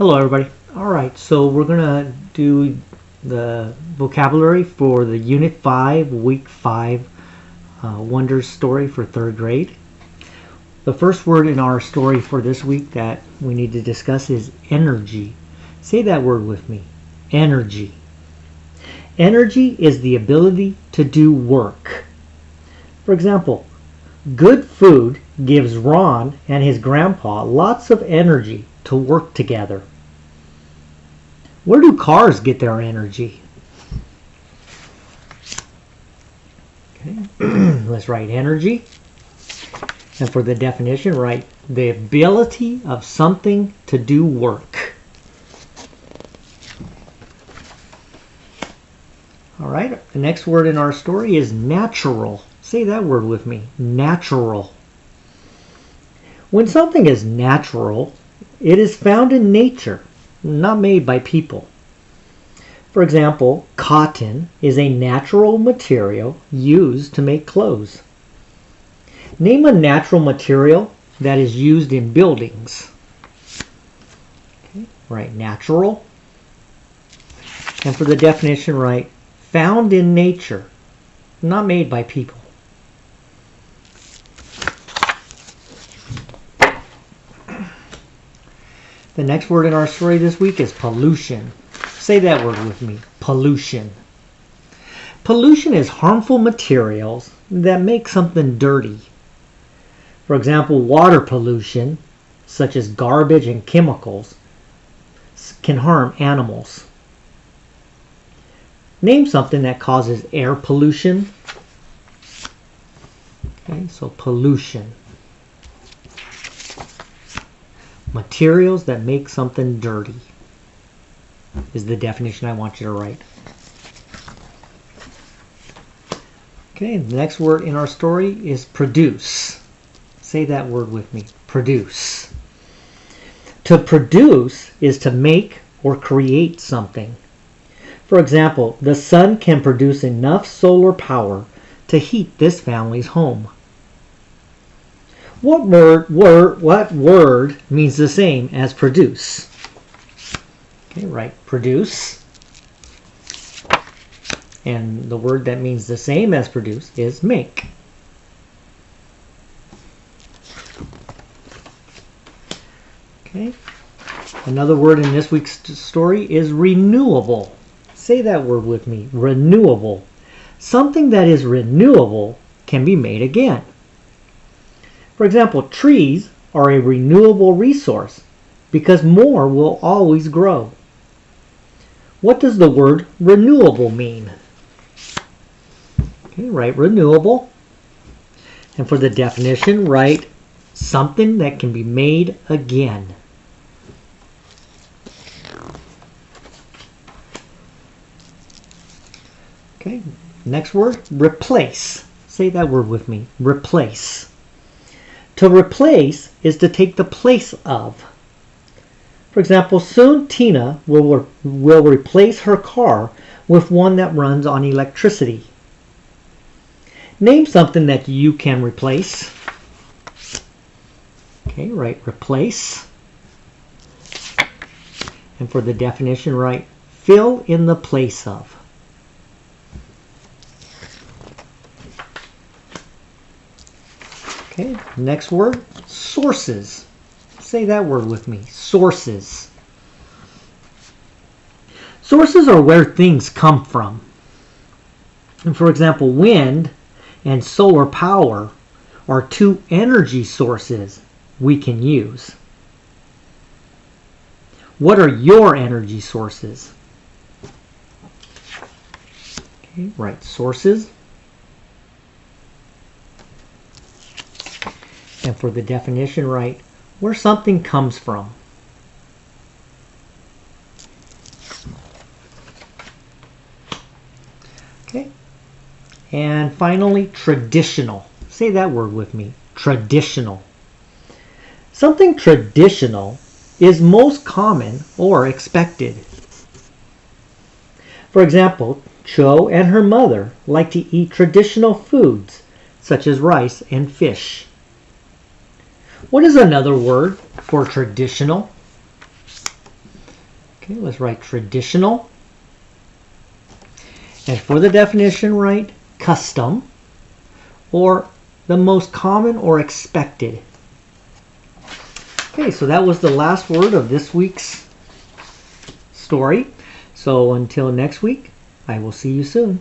Hello everybody. Alright, so we're going to do the vocabulary for the Unit 5, Week 5 Wonders story for 3rd grade. The first word in our story for this week that we need to discuss is energy. Say that word with me. Energy. Energy is the ability to do work. For example, good food gives Ron and his grandpa lots of energy to work together. Where do cars get their energy? Okay. Let's write energy. And for the definition, write the ability of something to do work. All right, the next word in our story is natural. Say that word with me. Natural. When something is natural, it is found in nature, not made by people. For example, cotton is a natural material used to make clothes. Name a natural material that is used in buildings. Okay, write natural. And for the definition, write found in nature, not made by people. The next word in our story this week is pollution. Say that word with me. Pollution. Pollution is harmful materials that make something dirty. For example, water pollution, such as garbage and chemicals, can harm animals. Name something that causes air pollution. Okay, so pollution. Materials that make something dirty is the definition I want you to write. Okay, the next word in our story is produce. Say that word with me. Produce. To produce is to make or create something. For example, the sun can produce enough solar power to heat this family's home. What word means the same as produce? Okay, write produce. And the word that means the same as produce is make. Okay. Another word in this week's story is renewable. Say that word with me. Renewable. Something that is renewable can be made again. For example, trees are a renewable resource because more will always grow. What does the word renewable mean? Okay, write renewable. And for the definition, write something that can be made again. Okay, next word, replace. Say that word with me. Replace. To replace is to take the place of. For example, soon Tina will replace her car with one that runs on electricity. Name something that you can replace. Okay, write replace. And for the definition, write fill in the place of. Okay, next word, sources. Say that word with me, sources. Sources are where things come from. And for example, wind and solar power are two energy sources we can use. What are your energy sources? Okay, write sources. And for the definition, write where something comes from. Okay. And finally, traditional. Say that word with me. Traditional. Something traditional is most common or expected. For example, Cho and her mother like to eat traditional foods such as rice and fish. What is another word for traditional? Okay, let's write traditional. And for the definition, write custom, or the most common or expected. Okay, so that was the last word of this week's story. So until next week, I will see you soon.